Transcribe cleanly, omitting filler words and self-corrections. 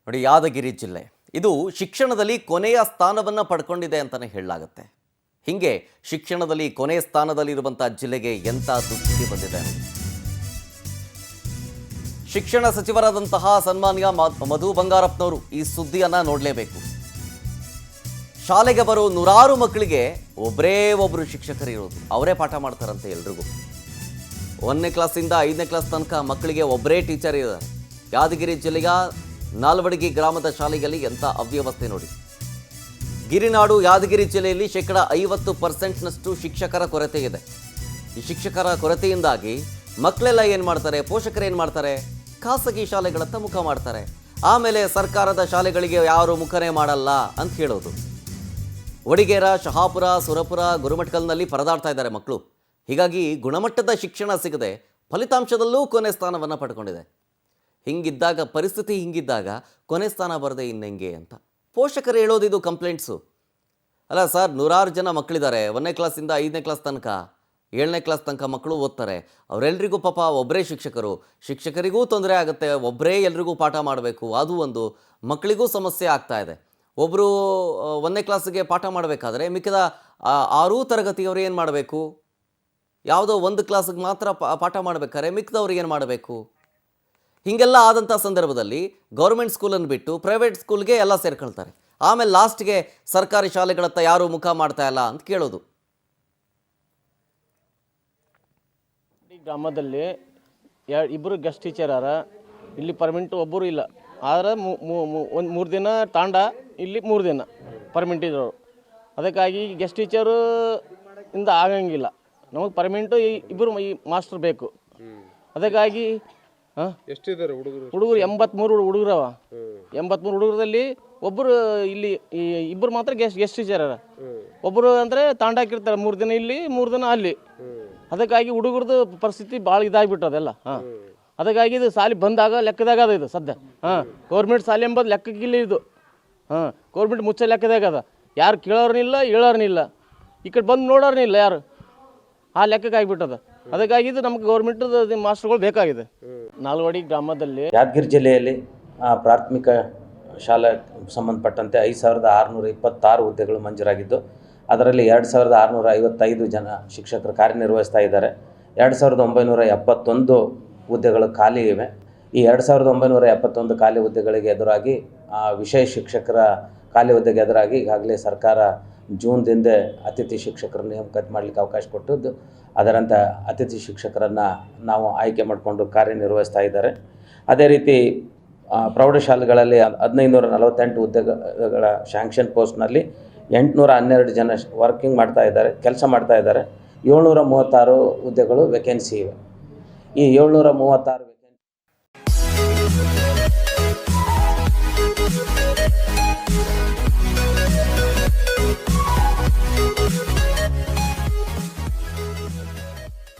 ನೋಡಿ, ಯಾದಗಿರಿ ಜಿಲ್ಲೆ ಇದು ಶಿಕ್ಷಣದಲ್ಲಿ ಕೊನೆಯ ಸ್ಥಾನವನ್ನು ಪಡ್ಕೊಂಡಿದೆ ಅಂತಲೇ ಹೇಳಲಾಗುತ್ತೆ. ಹಿಂಗೆ ಶಿಕ್ಷಣದಲ್ಲಿ ಕೊನೆಯ ಸ್ಥಾನದಲ್ಲಿರುವಂಥ ಜಿಲ್ಲೆಗೆ ಎಂಥ ದುಸ್ಥಿತಿ ಬಂದಿದೆ. ಶಿಕ್ಷಣ ಸಚಿವರಾದಂತಹ ಸನ್ಮಾನ್ಯ ಮಧು ಬಂಗಾರಪ್ಪನವರು ಈ ಸುದ್ದಿಯನ್ನು ನೋಡಲೇಬೇಕು. ಶಾಲೆಗೆ ಬರೋ ನೂರಾರು ಮಕ್ಕಳಿಗೆ ಒಬ್ಬರೇ ಒಬ್ಬರು ಶಿಕ್ಷಕರು ಇರೋದು, ಅವರೇ ಪಾಠ ಮಾಡ್ತಾರಂತೆ ಎಲ್ರಿಗೂ. 1ನೇ ಕ್ಲಾಸಿಂದ 5ನೇ ಕ್ಲಾಸ್ ತನಕ ಮಕ್ಕಳಿಗೆ ಒಬ್ಬರೇ ಟೀಚರ್ ಇದ್ದಾರೆ. ಯಾದಗಿರಿ ಜಿಲ್ಲೆಯ ನಾಲ್ವಡಿಗೆ ಗ್ರಾಮದ ಶಾಲೆಯಲ್ಲಿ ಎಂಥ ಅವ್ಯವಸ್ಥೆ ನೋಡಿ. ಗಿರಿನಾಡು ಯಾದಗಿರಿ ಜಿಲ್ಲೆಯಲ್ಲಿ 50% ಶಿಕ್ಷಕರ ಕೊರತೆ ಇದೆ. ಈ ಶಿಕ್ಷಕರ ಕೊರತೆಯಿಂದಾಗಿ ಮಕ್ಕಳೆಲ್ಲ ಏನು ಮಾಡ್ತಾರೆ, ಪೋಷಕರು ಏನು ಮಾಡ್ತಾರೆ, ಖಾಸಗಿ ಶಾಲೆಗಳತ್ತ ಮುಖ ಮಾಡ್ತಾರೆ. ಆಮೇಲೆ ಸರ್ಕಾರದ ಶಾಲೆಗಳಿಗೆ ಯಾರು ಮುಖನೇ ಮಾಡಲ್ಲ ಅಂತ ಹೇಳೋದು. ವಡಿಗೇರ, ಶಹಾಪುರ, ಸುರಪುರ, ಗುರುಮಠಕಲ್ನಲ್ಲಿ ಪರದಾಡ್ತಾ ಇದ್ದಾರೆ ಮಕ್ಕಳು. ಹೀಗಾಗಿ ಗುಣಮಟ್ಟದ ಶಿಕ್ಷಣ ಸಿಗದೆ ಫಲಿತಾಂಶದಲ್ಲೂ ಕೊನೆ ಸ್ಥಾನವನ್ನು ಪಡ್ಕೊಂಡಿದೆ. ಹಿಂಗಿದ್ದಾಗ, ಪರಿಸ್ಥಿತಿ ಹಿಂಗಿದ್ದಾಗ ಕೊನೆ ಸ್ಥಾನ ಬರದೆ ಇನ್ನೆಂಗೆ ಅಂತ ಪೋಷಕರು ಹೇಳೋದು. ಇದು ಕಂಪ್ಲೇಂಟ್ಸು ಅಲ್ಲ ಸರ್. ನೂರಾರು ಜನ ಮಕ್ಕಳಿದ್ದಾರೆ, 1ನೇ ಕ್ಲಾಸಿಂದ 5ನೇ ಕ್ಲಾಸ್ ತನಕ, 7ನೇ ಕ್ಲಾಸ್ ತನಕ ಮಕ್ಕಳು ಓದ್ತಾರೆ. ಅವರೆಲ್ಲರಿಗೂ ಪಾಪ ಒಬ್ಬರೇ ಶಿಕ್ಷಕರು, ಶಿಕ್ಷಕರಿಗೂ ತೊಂದರೆ ಆಗುತ್ತೆ. ಒಬ್ಬರೇ ಎಲ್ರಿಗೂ ಪಾಠ ಮಾಡಬೇಕು, ಅದು ಒಂದು. ಮಕ್ಕಳಿಗೂ ಸಮಸ್ಯೆ ಆಗ್ತಾ ಇದೆ. ಒಬ್ಬರು 1ನೇ ಕ್ಲಾಸಿಗೆ ಪಾಠ ಮಾಡಬೇಕಾದ್ರೆ ಮಿಕ್ಕಿದ 6 ತರಗತಿಯವರು ಏನು ಮಾಡಬೇಕು? ಯಾವುದೋ 1 ಕ್ಲಾಸಿಗೆ ಮಾತ್ರ ಪಾಠ ಮಾಡಬೇಕಾದ್ರೆ ಮಿಕ್ಕಿದವ್ರು ಏನು ಮಾಡಬೇಕು? ಹೀಗೆಲ್ಲ ಆದಂಥ ಸಂದರ್ಭದಲ್ಲಿ ಗೌರ್ಮೆಂಟ್ ಸ್ಕೂಲನ್ನು ಬಿಟ್ಟು ಪ್ರೈವೇಟ್ ಸ್ಕೂಲ್ಗೆ ಎಲ್ಲ ಸೇರ್ಕೊಳ್ತಾರೆ. ಆಮೇಲೆ ಲಾಸ್ಟ್ಗೆ ಸರ್ಕಾರಿ ಶಾಲೆಗಳತ್ತ ಯಾರೂ ಮುಖ ಮಾಡ್ತಾ ಇಲ್ಲ ಅಂತ ಕೇಳೋದು. ಈ ಗ್ರಾಮದಲ್ಲಿ ಇಬ್ಬರು ಗೆಸ್ಟ್ ಟೀಚರ್ ಯಾರ, ಇಲ್ಲಿ ಪರ್ಮನೆಂಟ್ ಒಬ್ಬರು ಇಲ್ಲ. ಆದರೆ ಒಂದು 3 ದಿನ ತಾಂಡ, ಇಲ್ಲಿ 3 ದಿನ ಪರ್ಮನೆಂಟ್ ಇರೋರು. ಅದಕ್ಕಾಗಿ ಗೆಸ್ಟ್ ಟೀಚರು ಇಂದ ಆಗಂಗಿಲ್ಲ. ನಮಗೆ ಪರ್ಮನೆಂಟು ಇಬ್ಬರು ಈ ಮಾಸ್ಟರ್ ಬೇಕು. ಅದಕ್ಕಾಗಿ ಎಷ್ಟಿದ್ದಾರೆ ಹುಡುಗರು 83 ಹುಡುಗರವ. 83 ಹುಡುಗರಲ್ಲಿ ಒಬ್ಬರು ಇಲ್ಲಿ ಇಬ್ಬರು ಮಾತ್ರ ಗೆಸ್ಟ್ ಟೀಚರ್ ಅರ. ಒಬ್ಬರು ಅಂದರೆ ತಾಂಡ ಹಾಕಿರ್ತಾರೆ, 3 ದಿನ ಇಲ್ಲಿ 3 ದಿನ ಅಲ್ಲಿ. ಅದಕ್ಕಾಗಿ ಹುಡುಗರದು ಪರಿಸ್ಥಿತಿ ಭಾಳ ಇದಾಗಿಬಿಟ್ಟು ಅದೆಲ್ಲ. ಅದಕ್ಕಾಗಿ ಇದು ಶಾಲೆ ಬಂದಾಗ ಲೆಕ್ಕದಾಗ ಅದ ಇದು ಸದ್ಯ. ಗೌರ್ಮೆಂಟ್ ಶಾಲೆ ಎಂಬುದು ಲೆಕ್ಕಕ್ಕಿಲ್ಲ ಇದು. ಗೌರ್ಮೆಂಟ್ ಮುಚ್ಚ ಲೆಕ್ಕದಾಗ ಅದ. ಯಾರು ಕೇಳೋರ್ನಿಲ್ಲ, ಹೇಳೋರ್ನಿಲ್ಲ, ಈ ಕಡೆ ಬಂದು ನೋಡೋರ್ನಿಲ್ಲ ಯಾರು. ಆ ಲೆಕ್ಕಕ್ಕೆ ಆಗಿಬಿಟ್ಟದ. ಅದಕ್ಕಾಗಿ ಇದು ನಮ್ಗೆ ಗೌರ್ಮೆಂಟ್ ಮಾಸ್ಟರ್ಗಳು ಬೇಕಾಗಿದೆ. ನಾಲ್ವಡಿ ಗ್ರಾಮದಲ್ಲಿ ಯಾದಗಿರಿ ಜಿಲ್ಲೆಯಲ್ಲಿ ಪ್ರಾಥಮಿಕ ಶಾಲೆ ಸಂಬಂಧಪಟ್ಟಂತೆ 5626 ಹುದ್ದೆಗಳು ಮಂಜೂರಾಗಿದ್ದು, ಅದರಲ್ಲಿ 2655 ಜನ ಶಿಕ್ಷಕರು ಕಾರ್ಯನಿರ್ವಹಿಸ್ತಾ ಇದ್ದಾರೆ. 2971 ಹುದ್ದೆಗಳು ಖಾಲಿ ಇವೆ. ಈ 2971 ಖಾಲಿ ಹುದ್ದೆಗಳಿಗೆ ಎದುರಾಗಿ ವಿಷಯ ಶಿಕ್ಷಕರ ಖಾಲಿ ಹುದ್ದೆಗೆ ಎದುರಾಗಿ ಈಗಾಗಲೇ ಸರ್ಕಾರ ಜೂನ್ದಿಂದ ಅತಿಥಿ ಶಿಕ್ಷಕರನ್ನು ನೇಮಕಾತಿ ಮಾಡಲಿಕ್ಕೆ ಅವಕಾಶ ಕೊಟ್ಟಿದ್ದು, ಅದರಂಥ ಅತಿಥಿ ಶಿಕ್ಷಕರನ್ನು ನಾವು ಆಯ್ಕೆ ಮಾಡಿಕೊಂಡು ಕಾರ್ಯನಿರ್ವಹಿಸ್ತಾ ಇದ್ದಾರೆ. ಅದೇ ರೀತಿ ಪ್ರೌಢಶಾಲೆಗಳಲ್ಲಿ 1548 ಹುದ್ದೆಗಳ ಶಾಂಕ್ಷನ್ ಪೋಸ್ಟ್ನಲ್ಲಿ 812 ಜನ ವರ್ಕಿಂಗ್ ಮಾಡ್ತಾ ಇದ್ದಾರೆ, ಕೆಲಸ ಮಾಡ್ತಾ ಇದ್ದಾರೆ. 736 ಹುದ್ದೆಗಳು ವೇಕೆನ್ಸಿ ಇವೆ. ಈ 736